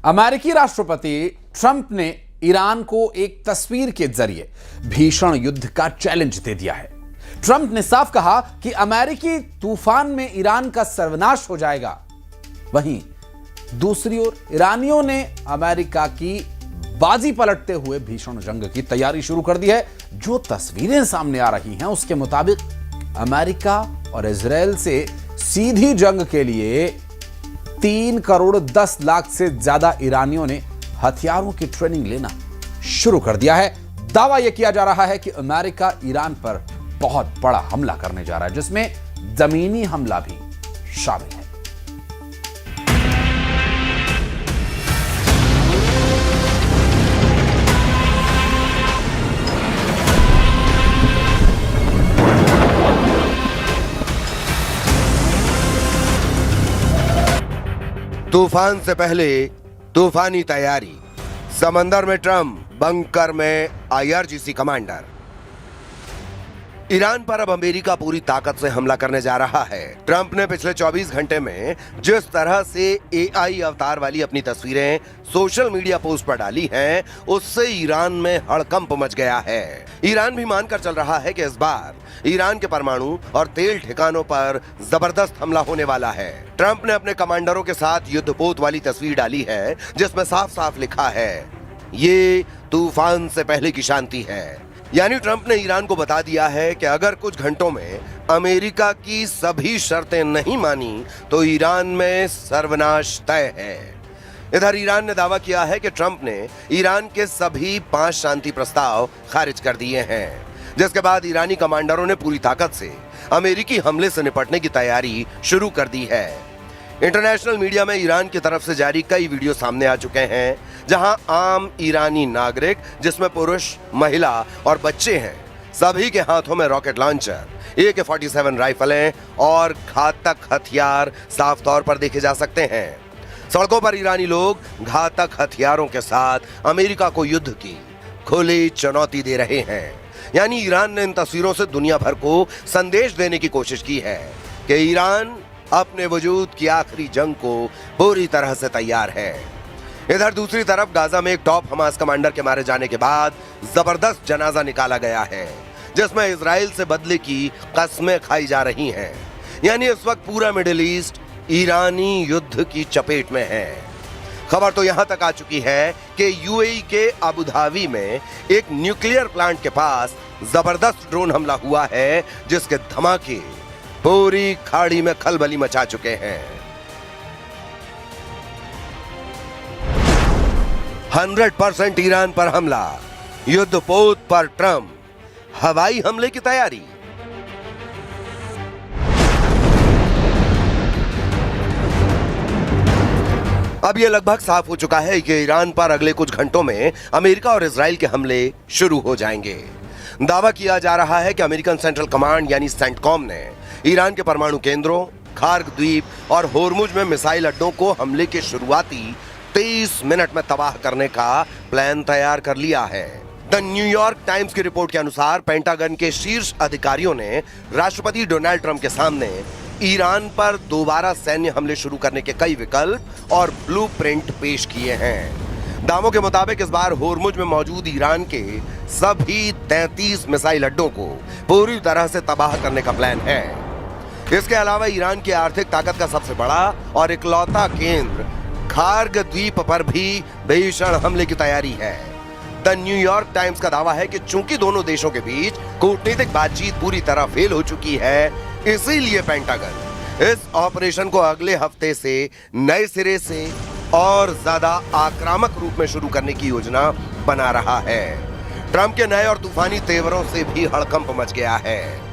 अमेरिकी राष्ट्रपति ट्रंप ने ईरान को एक तस्वीर के जरिए भीषण युद्ध का चैलेंज दे दिया है। ट्रंप ने साफ कहा कि अमेरिकी तूफान में ईरान का सर्वनाश हो जाएगा। वहीं दूसरी ओर ईरानियों ने अमेरिका की बाजी पलटते हुए भीषण जंग की तैयारी शुरू कर दी है। जो तस्वीरें सामने आ रही हैं उसके मुताबिक अमेरिका और इजराइल से सीधी जंग के लिए 3 करोड़ 10 लाख से ज्यादा ईरानियों ने हथियारों की ट्रेनिंग लेना शुरू कर दिया है। दावा यह किया जा रहा है कि अमेरिका ईरान पर बहुत बड़ा हमला करने जा रहा है, जिसमें जमीनी हमला भी शामिल है। तूफान से पहले तूफानी तैयारी, समंदर में ट्रंप, बंकर में आईआरजीसी कमांडर। ईरान पर अब अमेरिका पूरी ताकत से हमला करने जा रहा है। ट्रंप ने पिछले 24 घंटे में जिस तरह से एआई अवतार वाली अपनी तस्वीरें सोशल मीडिया पोस्ट पर डाली हैं, उससे ईरान में हड़कंप मच गया है। ईरान भी मानकर चल रहा है कि इस बार ईरान के परमाणु और तेल ठिकानों पर जबरदस्त हमला होने वाला है। ट्रंप ने अपने कमांडरों के साथ युद्धपोत वाली तस्वीर डाली है, जिसमें साफ साफ लिखा है, ये तूफान से पहले की शांति है। यानी ट्रंप ने ईरान को बता दिया है कि अगर कुछ घंटों में अमेरिका की सभी शर्तें नहीं मानी तो ईरान में सर्वनाश तय है। इधर ईरान ने दावा किया है कि ट्रंप ने ईरान के सभी 5 शांति प्रस्ताव खारिज कर दिए हैं, जिसके बाद ईरानी कमांडरों ने पूरी ताकत से अमेरिकी हमले से निपटने की तैयारी शुरू कर दी है। इंटरनेशनल मीडिया में ईरान की तरफ से जारी कई वीडियो सामने आ चुके हैं, जहां आम ईरानी नागरिक, जिसमें पुरुष, महिला और बच्चे हैं, सभी के हाथों में रॉकेट लॉन्चर, AK-47 राइफलें और घातक हथियार साफ तौर पर देखे जा सकते हैं। सड़कों पर ईरानी लोग घातक हथियारों के साथ अमेरिका को युद्ध की खुली चुनौती दे रहे हैं। यानी ईरान ने इन तस्वीरों से दुनिया भर को संदेश देने की कोशिश की है कि ईरान अपने वजूद की आखिरी जंग को पूरी तरह से तैयार है। इधर दूसरी तरफ गाजा में एक टॉप हमास कमांडर के मारे जाने के बाद जबरदस्त जनाजा निकाला गया है, जिसमें इजराइल से बदले की कस्में खाई जा रही हैं। यानी इस वक्त पूरा मिडिल ईस्ट ईरानी युद्ध की चपेट में है। खबर तो यहां तक आ चुकी है कि यूएई के अबू धाबी में एक न्यूक्लियर प्लांट के पास जबरदस्त ड्रोन हमला हुआ है, जिसके धमाके पूरी खाड़ी में खलबली मचा चुके हैं। 100% ईरान पर हमला, युद्धपोत पर ट्रंप, हवाई हमले की तैयारी। अब यह लगभग साफ हो चुका है कि ईरान पर अगले कुछ घंटों में अमेरिका और इजराइल के हमले शुरू हो जाएंगे। दावा किया जा रहा है कि अमेरिकन सेंट्रल कमांड यानी सेंटकॉम ने ईरान के परमाणु केंद्रों, खार्ग द्वीप और होर्मुज में मिसाइल अड्डों को हमले के शुरुआती 23 मिनट में तबाह करने का प्लान तैयार कर लिया है। द न्यूयॉर्क टाइम्स की रिपोर्ट के अनुसार पेंटागन के शीर्ष अधिकारियों ने राष्ट्रपति डोनाल्ड ट्रंप के सामने ईरान पर दोबारा सैन्य हमले शुरू करने के कई विकल्प और ब्लूप्रिंट पेश किए हैं। दावों के मुताबिक इस बार होर्मुज में मौजूद ईरान के सभी 33 मिसाइल अड्डों को पूरी तरह से तबाह करने का प्लान है। इसके अलावा ईरान की आर्थिक ताकत का सबसे बड़ा और इकलौता केंद्र खार्ग द्वीप पर भी भीषण हमले की तैयारी है। द न्यूयॉर्क टाइम्स का दावा है कि चूंकि दोनों देशों के बीच कूटनीतिक बातचीत पूरी तरह फेल हो चुकी है, इसीलिए पेंटागन इस ऑपरेशन को अगले हफ्ते से नए सिरे से और ज्यादा आक्रामक रूप में शुरू करने की योजना बना रहा है। ट्रंप के नए और तूफानी तेवरों से भी हड़कंप मच गया है।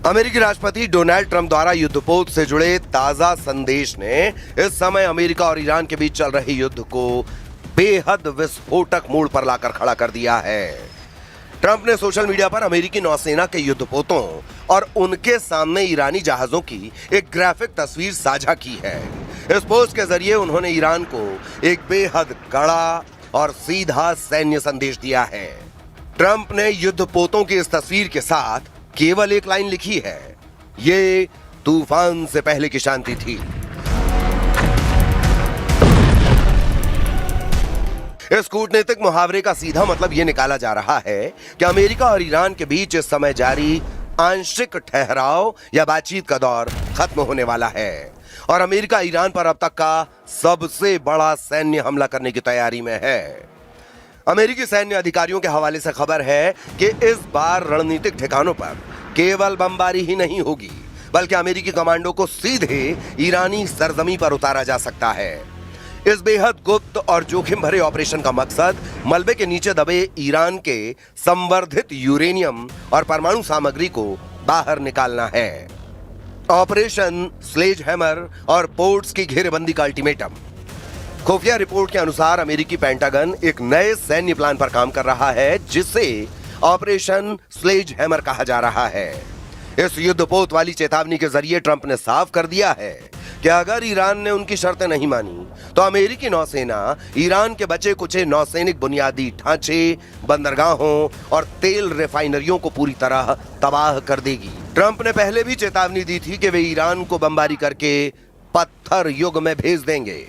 अमेरिकी राष्ट्रपति डोनाल्ड ट्रंप द्वारा युद्धपोत से जुड़े ताजा संदेश ने इस समय अमेरिका और ईरान के बीच चल रहे युद्ध को बेहद विस्फोटक मोड़ पर लाकर खड़ा कर दिया है। ट्रंप ने सोशल मीडिया पर अमेरिकी नौसेना के युद्धपोतों और उनके सामने ईरानी जहाजों की एक ग्राफिक तस्वीर साझा की है। इस पोस्ट के जरिए उन्होंने ईरान को एक बेहद कड़ा और सीधा सैन्य संदेश दिया है। ट्रंप ने युद्धपोतों की इस तस्वीर के साथ केवल एक लाइन लिखी है, ये तूफान से पहले की शांति थी। इस कूटनीतिक मुहावरे का सीधा मतलब यह निकाला जा रहा है कि अमेरिका और ईरान के बीच इस समय जारी आंशिक ठहराव या बातचीत का दौर खत्म होने वाला है और अमेरिका ईरान पर अब तक का सबसे बड़ा सैन्य हमला करने की तैयारी में है। अमेरिकी सैन्य अधिकारियों के हवाले से खबर है कि इस बार रणनीतिक ठिकानों पर केवल बमबारी ही नहीं होगी, बल्कि अमेरिकी कमांडो को सीधे ईरानी सरजमी पर उतारा जा सकता है। इस बेहद गुप्त और जोखिम भरे ऑपरेशन का मकसद मलबे के नीचे दबे ईरान के संवर्धित यूरेनियम और परमाणु सामग्री को बाहर निकालना है। ऑपरेशन स्लेजहैमर और पोर्ट्स की घेरेबंदी का अल्टीमेटम। खुफिया रिपोर्ट के अनुसार अमेरिकी पेंटागन एक नए सैन्य प्लान पर काम कर रहा है जिसे ऑपरेशन स्लेजहैमर कहा जा रहा है। इस युद्धपोत वाली चेतावनी के जरिए ट्रंप ने साफ कर दिया है कि अगर ईरान ने उनकी शर्तें नहीं मानी तो अमेरिकी नौसेना ईरान के बचे कुचे नौसैनिक बुनियादी ढांचे, बंदरगाहों और तेल रिफाइनरियों को पूरी तरह तबाह कर देगी। ट्रंप ने पहले भी चेतावनी दी थी कि वे ईरान को बमबारी करके पत्थर युग में भेज देंगे।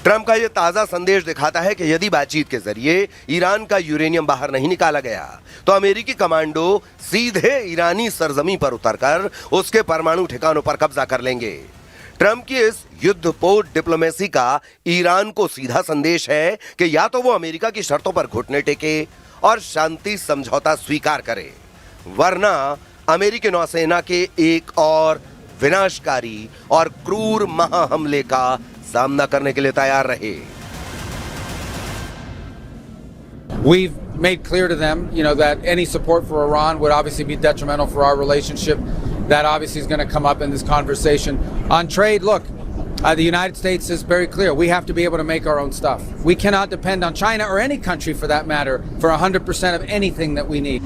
ट्रंप का यह ताजा संदेश दिखाता है कि यदि बातचीत के जरिए ईरान का यूरेनियम बाहर नहीं निकाला गया तो अमेरिकी कमांडो सीधे ईरानी सरजमी पर उतरकर उसके परमाणु ठिकानों पर कब्जा कर लेंगे। ट्रंप की इस युद्धपोत डिप्लोमेसी का ईरान को सीधा संदेश है कि या तो वो अमेरिका की शर्तों पर घुटने टेके और शांति समझौता स्वीकार करे, वरना अमेरिकी नौसेना के एक और विनाशकारी और क्रूर महाहमले का सामना करने के लिए तैयार रहे। We've made clear to them, that any support for Iran would obviously be detrimental for our relationship. That obviously is going to come up in this conversation. On trade, look, the United States is very clear. We have to be able to make our own stuff. We cannot depend on China or any country for that matter for 100% of anything that we need.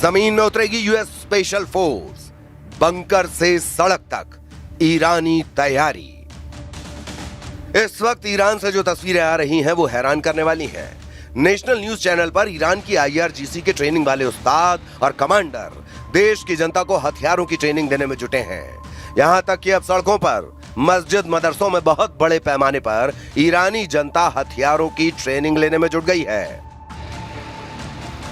जमीन में उतरेगी US special force, bunker से सड़क तक ईरानी तैयारी। इस वक्त Iran से जो तस्वीरें आ रही हैं वो हैरान करने वाली हैं। नेशनल न्यूज चैनल पर ईरान की IRGC के ट्रेनिंग वाले उस्ताद और कमांडर देश की जनता को हथियारों की ट्रेनिंग देने में जुटे हैं। यहां तक कि अब सड़कों पर, मस्जिद, मदरसों में बहुत बड़े पैमाने पर ईरानी जनता हथियारों की ट्रेनिंग लेने में जुट गई है।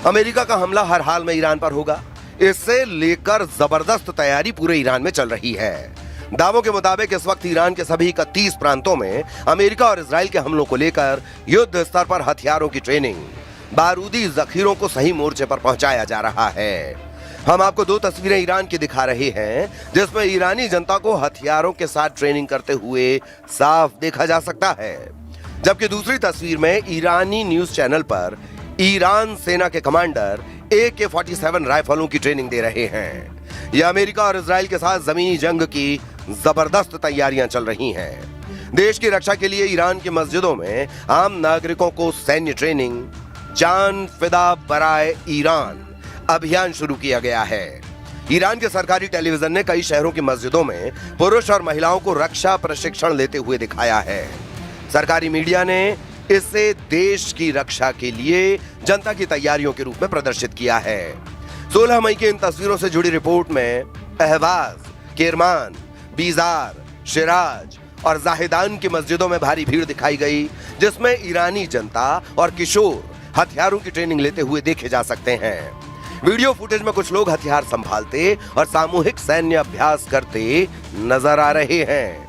अमेरिका का हमला हर हाल में ईरान पर होगा, इससे लेकर जबरदस्त तैयारी पूरे ईरान में चल रही है। दावों के मुताबिक इस वक्त ईरान के सभी 31 प्रांतों में अमेरिका और इजराइल के हमलों को लेकर युद्ध स्तर पर हथियारों की ट्रेनिंग, बारूदी जखीरों को सही मोर्चे पर पहुंचाया जा रहा है। हम आपको 2 तस्वीरें ईरान की दिखा रहे हैं जिसमें ईरानी जनता को हथियारों के साथ ट्रेनिंग करते हुए साफ देखा जा सकता है, जबकि दूसरी तस्वीर में ईरानी न्यूज चैनल पर ईरान सेना के कमांडर AK-47 राइफलों की ट्रेनिंग दे रहे हैं। यह अमेरिका और इजराइल के साथ जमीनी जंग की जबरदस्त तैयारियां चल रही हैं। देश की रक्षा के लिए ईरान की मस्जिदों में आम नागरिकों को सैन्य ट्रेनिंग, जान फिदा बराए ईरान अभियान शुरू किया गया है। ईरान के सरकारी टेलीविजन ने कई शहरों की मस्जिदों में पुरुष और महिलाओं को रक्षा प्रशिक्षण लेते हुए दिखाया है। सरकारी मीडिया ने इसे देश की रक्षा के लिए जनता की तैयारियों के रूप में प्रदर्शित किया है। 16 मई की इन तस्वीरों से जुड़ी रिपोर्ट में अहवाज, किरमान, बीजार, शिराज और जाहिदान की मस्जिदों में भारी भीड़ दिखाई गई, जिसमें ईरानी जनता और किशोर हथियारों की ट्रेनिंग लेते हुए देखे जा सकते हैं। वीडियो फुटेज में कुछ लोग हथियार संभालते और सामूहिक सैन्य अभ्यास करते नजर आ रहे हैं।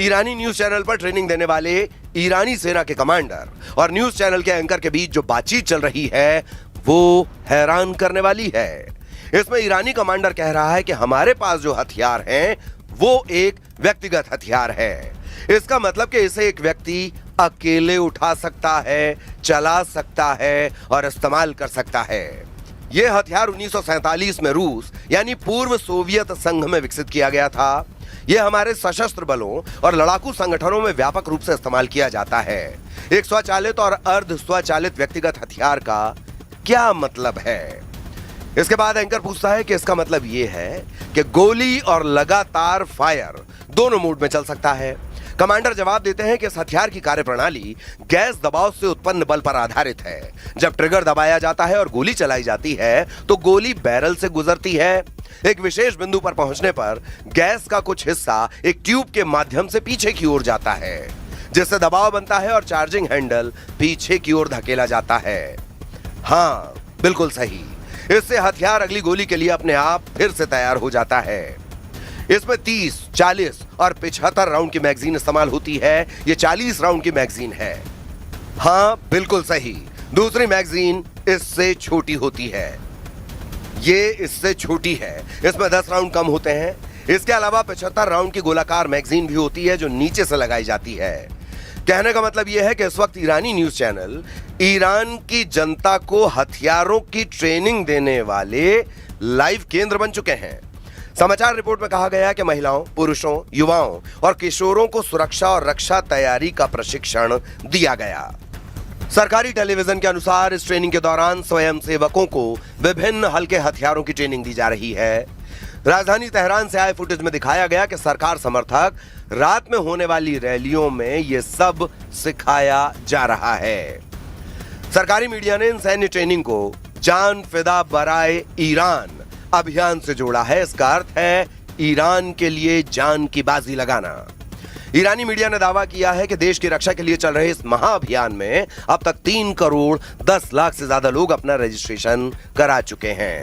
ईरानी न्यूज चैनल पर ट्रेनिंग देने वाले ईरानी सेना के कमांडर और न्यूज चैनल के एंकर के बीच जो बातचीत चल रही है वो हैरान करने वाली है। इसमें ईरानी कमांडर कह रहा है कि हमारे पास जो हथियार हैं वो एक व्यक्तिगत हथियार है। इसका मतलब कि इसे एक व्यक्ति अकेले उठा सकता है, चला सकता है और इस्तेमाल कर सकता है। यह हथियार 1947 में रूस यानी पूर्व सोवियत संघ में विकसित किया गया था। यह हमारे सशस्त्र बलों और लड़ाकू संगठनों में व्यापक रूप से इस्तेमाल किया जाता है। एक स्वचालित और अर्ध स्वचालित व्यक्तिगत हथियार का क्या मतलब है? इसके बाद एंकर पूछता है कि इसका मतलब यह है कि गोली और लगातार फायर दोनों मोड में चल सकता है। कमांडर जवाब देते हैं कि इस हथियार की कार्यप्रणाली गैस दबाव से उत्पन्न बल पर आधारित है। जब ट्रिगर दबाया जाता है और गोली चलाई जाती है तो गोली बैरल से गुजरती है। एक विशेष बिंदु पर पहुंचने पर गैस का कुछ हिस्सा एक ट्यूब के माध्यम से पीछे की ओर जाता है, जिससे दबाव बनता है और चार्जिंग हैंडल पीछे की ओर धकेला जाता है। हां, बिल्कुल सही। इससे हथियार अगली गोली के लिए अपने आप फिर से तैयार हो जाता है। इसमें 30, 40 और 75 राउंड की मैगजीन इस्तेमाल होती है। ये 40 राउंड की मैगजीन है। हां, बिल्कुल सही। दूसरी मैगजीन इससे छोटी होती है। ये इससे छोटी है। इसमें 10 राउंड कम होते हैं। इसके अलावा 75 राउंड की गोलाकार मैगजीन भी होती है जो नीचे से लगाई जाती है। कहने का मतलब यह है कि इस वक्त ईरानी न्यूज चैनल ईरान की जनता को हथियारों की ट्रेनिंग देने वाले लाइव केंद्र बन चुके हैं। समाचार रिपोर्ट में कहा गया कि महिलाओं, पुरुषों, युवाओं और किशोरों को सुरक्षा और रक्षा तैयारी का प्रशिक्षण दिया गया। सरकारी टेलीविजन के अनुसार इस ट्रेनिंग के दौरान स्वयंसेवकों को विभिन्न हल्के हथियारों की ट्रेनिंग दी जा रही है। राजधानी तेहरान से आए फुटेज में दिखाया गया कि सरकार समर्थक रात में होने वाली रैलियों में यह सब सिखाया जा रहा है। सरकारी मीडिया ने इन सैन्य ट्रेनिंग को जान फिदा बराए ईरान अभियान से जोड़ा है। इसका अर्थ है ईरान के लिए जान की बाजी लगाना। ईरानी मीडिया ने दावा किया है कि देश की रक्षा के लिए चल रहे इस महाअभियान में अब तक 3 करोड़ 10 लाख से ज्यादा लोग अपना रजिस्ट्रेशन करा चुके हैं।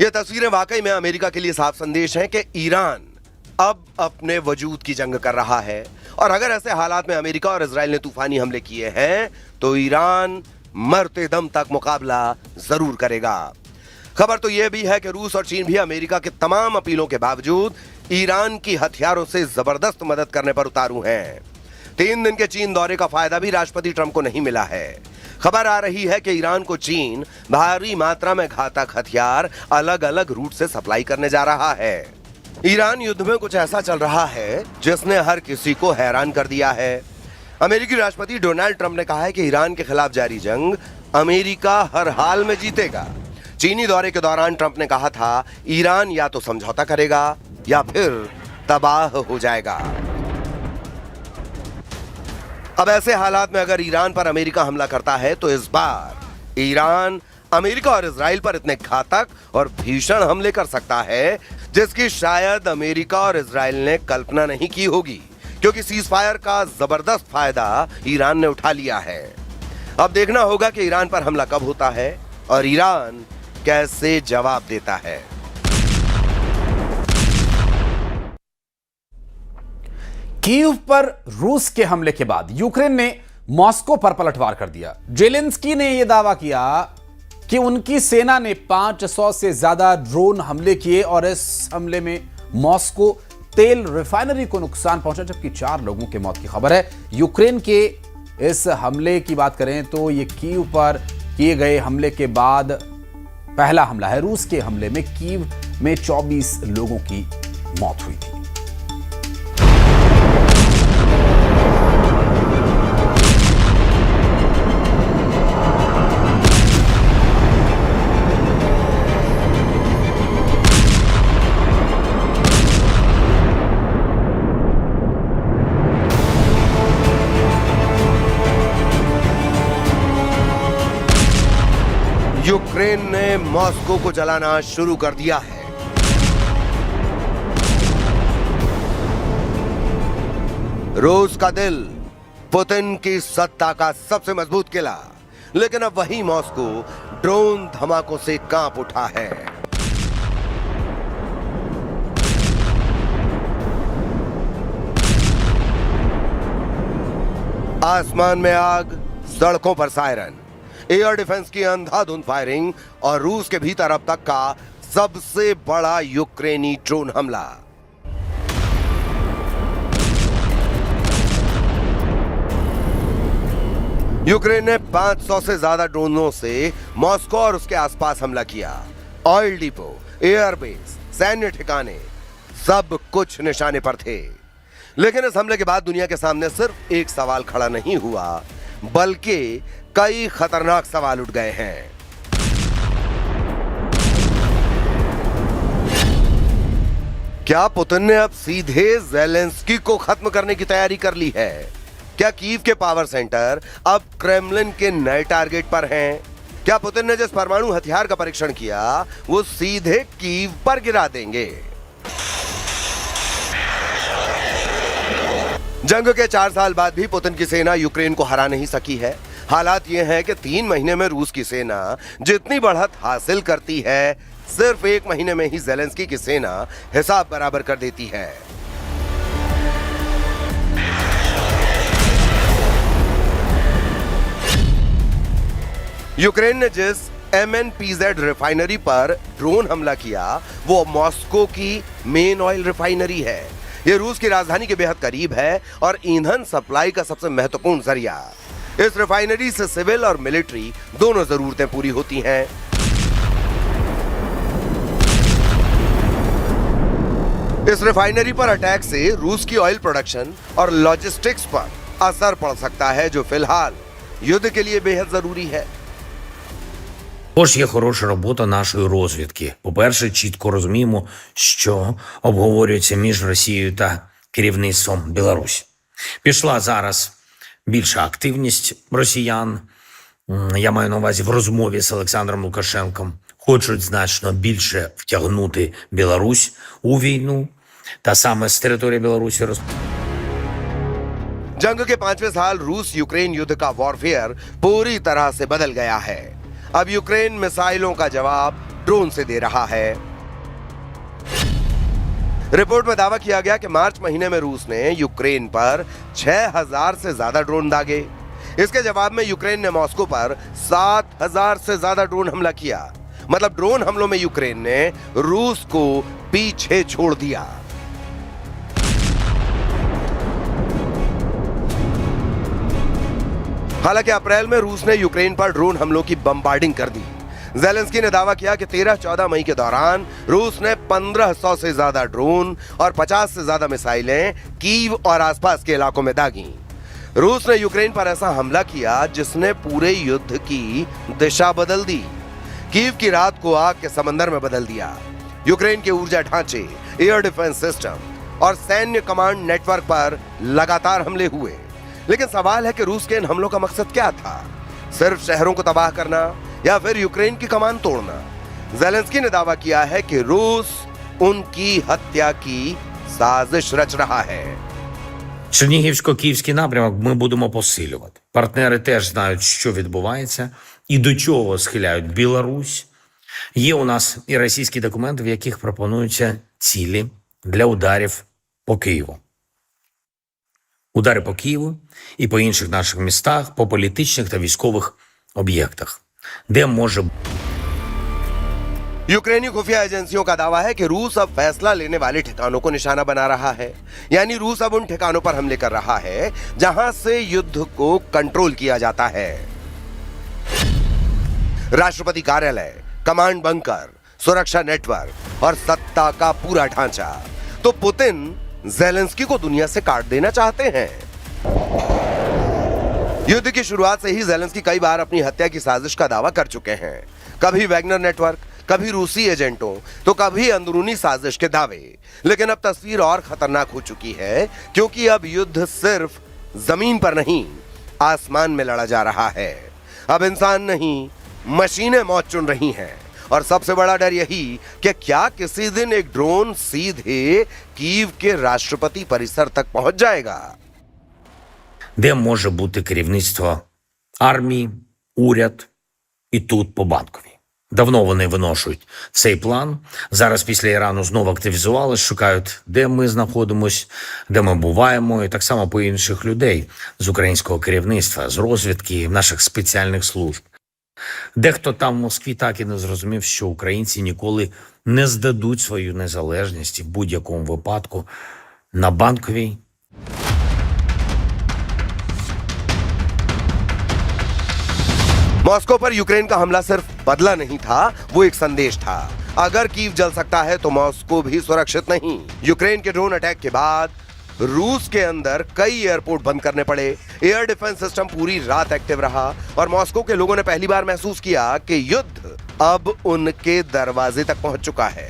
ये तस्वीरें वाकई में अमेरिका के लिए साफ संदेश हैं कि ईरान अब अपने वजूद की जंग कर रहा है और अगर ऐसे हालात में अमेरिका और इजराइल ने तूफानी हमले किए हैं तो ईरान मरते दम तक मुकाबला जरूर करेगा। खबर तो यह भी है कि रूस और चीन भी अमेरिका के तमाम अपीलों के बावजूद ईरान की हथियारों से जबरदस्त मदद करने पर उतारू हैं। 3 दिन के चीन दौरे का फायदा भी राष्ट्रपति ट्रंप को नहीं मिला है। खबर आ रही है कि ईरान को चीन भारी मात्रा में घातक हथियार अलग अलग रूट से सप्लाई करने जा रहा है। ईरान युद्ध में कुछ ऐसा चल रहा है जिसने हर किसी को हैरान कर दिया है। अमेरिकी राष्ट्रपति डोनाल्ड ट्रंप ने कहा है कि ईरान के खिलाफ जारी जंग अमेरिका हर हाल में जीतेगा। चीनी दौरे के दौरान ट्रंप ने कहा था ईरान या तो समझौता करेगा या फिर तबाह हो जाएगा। अब ऐसे हालात में अगर ईरान पर अमेरिका हमला करता है तो इस बार ईरान अमेरिका और इजराइल पर इतने घातक और भीषण हमले कर सकता है जिसकी शायद अमेरिका और इजराइल ने कल्पना नहीं की होगी, क्योंकि सीज फायर का जबरदस्त फायदा ईरान ने उठा लिया है। अब देखना होगा कि ईरान पर हमला कब होता है और ईरान कैसे जवाब देता है। कीव पर रूस के हमले के बाद यूक्रेन ने मॉस्को पर पलटवार कर दिया। जेलेंस्की ने यह दावा किया कि उनकी सेना ने 500 से ज्यादा ड्रोन हमले किए और इस हमले में मॉस्को तेल रिफाइनरी को नुकसान पहुंचा, जबकि 4 लोगों की मौत की खबर है। यूक्रेन के इस हमले की बात करें तो यह कीव पर किए गए हमले के बाद पहला हमला है। रूस के हमले में कीव में 24 लोगों की मौत हुई थी। यूक्रेन ने मॉस्को को जलाना शुरू कर दिया है। रूस का दिल, पुतिन की सत्ता का सबसे मजबूत किला, लेकिन अब वही मॉस्को ड्रोन धमाकों से कांप उठा है। आसमान में आग, सड़कों पर सायरन, एयर डिफेंस की अंधाधुंध फायरिंग और रूस के भीतर अब तक का सबसे बड़ा यूक्रेनी ड्रोन हमला। यूक्रेन ने 500 से ज्यादा ड्रोनों से मॉस्को और उसके आसपास हमला किया। ऑयल डिपो, एयरबेस, सैन्य ठिकाने, सब कुछ निशाने पर थे। लेकिन इस हमले के बाद दुनिया के सामने सिर्फ एक सवाल खड़ा नहीं हुआ, बल्कि कई खतरनाक सवाल उठ गए हैं। क्या पुतिन ने अब सीधे ज़ेलेंस्की को खत्म करने की तैयारी कर ली है? क्या कीव के पावर सेंटर अब क्रेमलिन के नए टारगेट पर हैं? क्या पुतिन ने जिस परमाणु हथियार का परीक्षण किया वो सीधे कीव पर गिरा देंगे? जंग के 4 साल बाद भी पुतिन की सेना यूक्रेन को हरा नहीं सकी है। हालात ये हैं कि 3 महीने में रूस की सेना जितनी बढ़त हासिल करती है, सिर्फ 1 महीने में ही ज़ेलेंस्की की सेना हिसाब बराबर कर देती है। यूक्रेन ने जिस MNPZ रिफाइनरी पर ड्रोन हमला किया वो मॉस्को की मेन ऑयल रिफाइनरी है। ये रूस की राजधानी के बेहद करीब है और ईंधन सप्लाई का सबसे महत्वपूर्ण जरिया। इस रिफाइनरी से सिविल और मिलिट्री दोनों जरूरतें पूरी होती हैं। इस रिफाइनरी पर अटैक से रूस की ऑयल प्रोडक्शन और लॉजिस्टिक्स पर असर पड़ सकता है, जो फिलहाल युद्ध के लिए बेहद जरूरी है। Також є хороша робота нашої розвідки. По-перше, чітко розуміємо, що обговорюється між Росією та керівництвом Білорусі. Пішла зараз більша активність росіян, я маю на увазі в розмові з Олександром Лукашенком, хочуть значно більше втягнути Білорусь у війну, та саме з території Білорусі जंग के 5वें साल रूस यूक्रेन युद्ध का वॉरफेयर पूरी तरह से बदल गया है। अब यूक्रेन मिसाइलों का जवाब ड्रोन से दे रहा है। रिपोर्ट में दावा किया गया कि मार्च महीने में रूस ने यूक्रेन पर 6000 से ज्यादा ड्रोन दागे। इसके जवाब में यूक्रेन ने मॉस्को पर 7000 से ज्यादा ड्रोन हमला किया। मतलब ड्रोन हमलों में यूक्रेन ने रूस को पीछे छोड़ दिया। हालांकि अप्रैल में रूस ने यूक्रेन पर ड्रोन हमलों की बमबार्डिंग कर दी। ज़ेलेंस्की ने दावा किया कि 13-14 मई के दौरान रूस ने 1500 से ज्यादा ड्रोन और 50 से ज्यादा मिसाइलें कीव और आसपास के इलाकों में दागी। रूस ने यूक्रेन पर ऐसा हमला किया जिसने पूरे युद्ध की दिशा बदल दी। कीव की रात को आग के समंदर में बदल दिया। यूक्रेन के ऊर्जा ढांचे, एयर डिफेंस सिस्टम और सैन्य कमांड नेटवर्क पर लगातार हमले हुए। लेकिन सवाल है कि रूस के इन हमलों का मकसद क्या था? सिर्फ शहरों को तबाह करना या फिर यूक्रेन की कमान तोड़ना? ज़ेलेंस्की ने दावा किया है कि रूस उनकी हत्या की साजिश रच रहा है। Чернігівсько-київський напрямок ми будемо посилювати. Партнери теж знають, що відбувається і до чого схиляють Білорусь. Є у нас і російські документи, в яких пропонуються цілі для ударів по Києву. Удари по Києву і по інших наших містах, по політичних та військових об'єктах, де може यूक्रेनी खुफिया एजेंसियों का दावा है कि रूस अब फैसला लेने वाले ठिकानों को निशाना बना रहा है। यानी रूस अब उन ठिकानों पर हमले कर रहा है जहां से युद्ध को कंट्रोल किया जाता है। राष्ट्रपति कार्यालय, कमांड बंकर, सुरक्षा नेटवर्क और सत्ता का पूरा ढांचा। तो पुतिन ज़ेलेंस्की को दुनिया से काट देना चाहते हैं। युद्ध की शुरुआत से ही ज़ेलेंस्की कई बार अपनी हत्या की साजिश का दावा कर चुके हैं। कभी वैगनर नेटवर्क, कभी रूसी एजेंटों, तो कभी अंदरूनी साजिश के दावे। लेकिन अब तस्वीर और खतरनाक हो चुकी है, क्योंकि अब युद्ध सिर्फ जमीन पर नहीं, आसमान में लड़ा जा रहा है। अब इंसान नहीं, मशीनें मौत चुन रही हैं। और सबसे बड़ा डर यही कि क्या किसी दिन एक ड्रोन सीधे कीव के राष्ट्रपति परिसर तक पहुंच जाएगा। де може бути керівництво армії, уряд і тут по Банковій. Давно вони виношують цей план. Зараз після Ірану знову активізувались, шукають, де ми знаходимось, де ми буваємо, і так само по інших людей з українського керівництва, з розвідки, наших спеціальних служб. Дехто там в Москві так і не зрозумів, що українці ніколи не здадуть свою незалежність і в будь-якому випадку на Банковій. मॉस्को पर यूक्रेन का हमला सिर्फ बदला नहीं था, वो एक संदेश था। अगर कीव जल सकता है तो मॉस्को भी सुरक्षित नहीं। यूक्रेन के ड्रोन अटैक के बाद रूस के अंदर कई एयरपोर्ट बंद करने पड़े। एयर डिफेंस सिस्टम पूरी रात एक्टिव रहा और मॉस्को के लोगों ने पहली बार महसूस किया कि युद्ध अब उनके दरवाजे तक पहुंच चुका है।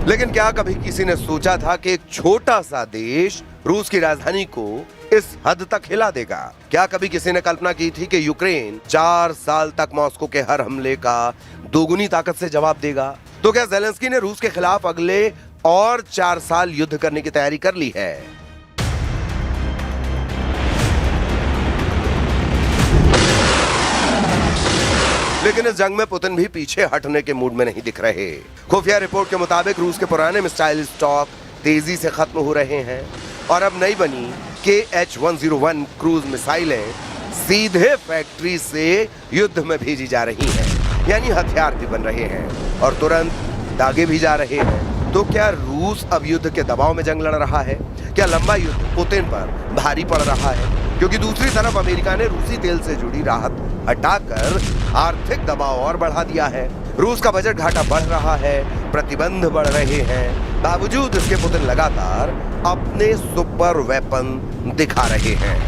लेकिन क्या कभी किसी ने सोचा था कि एक छोटा सा देश रूस की राजधानी को इस हद तक हिला देगा? क्या कभी किसी ने कल्पना की थी कि यूक्रेन 4 साल तक मॉस्को के हर हमले का दोगुनी ताकत से जवाब देगा? तो क्या ज़ेलेंस्की ने रूस के खिलाफ अगले और 4 साल युद्ध करने की तैयारी कर ली है? लेकिन इस जंग में पुतिन भी पीछे हटने के मूड में नहीं दिख रहे। खुफिया रिपोर्ट के मुताबिक रूस के पुराने मिसाइल स्टॉक तेजी से खत्म हो रहे हैं और अब नई बनी KH-101 क्रूज मिसाइलें सीधे फैक्ट्री से युद्ध में भेजी जा रही हैं, यानी हथियार भी बन रहे हैं और तुरंत दागे भी जा रहे हैं। तो क्या रूस अब युद्ध के दबाव में जंग लड़ रहा है? क्या लंबा युद्ध पुतिन पर भारी पड़ रहा है? क्योंकि दूसरी तरफ अमेरिका ने रूसी तेल से जुड़ी राहत हटाकर आर्थिक दबाव और बढ़ा दिया है। रूस का बजट घाटा बढ़ रहा है, प्रतिबंध बढ़ रहे हैं। बावजूद इसके पुतिन लगातार अपने सुपर वेपन दिखा रहे हैं।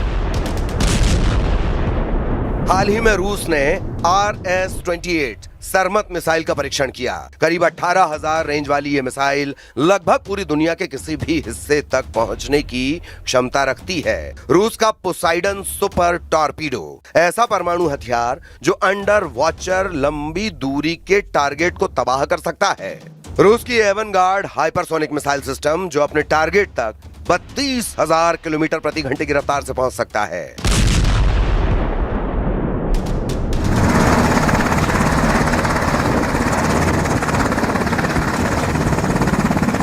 हाल ही में रूस ने RS-28 सरमत मिसाइल का परीक्षण किया। करीब 18,000 रेंज वाली ये मिसाइल लगभग पूरी दुनिया के किसी भी हिस्से तक पहुंचने की क्षमता रखती है। रूस का पोसाइडन सुपर टॉर्पीडो ऐसा परमाणु हथियार जो अंडर वॉचर लंबी दूरी के टारगेट को तबाह कर सकता है। रूस की एवनगार्ड हाइपरसोनिक मिसाइल सिस्टम जो अपने टारगेट तक 32,000 किलोमीटर प्रति घंटे की रफ्तार से पहुंच सकता है।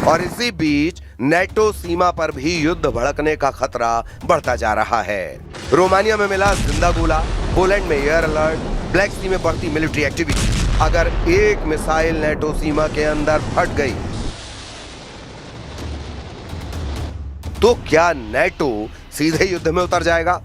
और इसी बीच नेटो सीमा पर भी युद्ध भड़कने का खतरा बढ़ता जा रहा है। रोमानिया में मिला जिंदा गोला, पोलैंड में एयर अलर्ट, ब्लैक सी में बढ़ती मिलिट्री एक्टिविटी। अगर एक मिसाइल नेटो सीमा के अंदर फट गई तो क्या नेटो सीधे युद्ध में उतर जाएगा?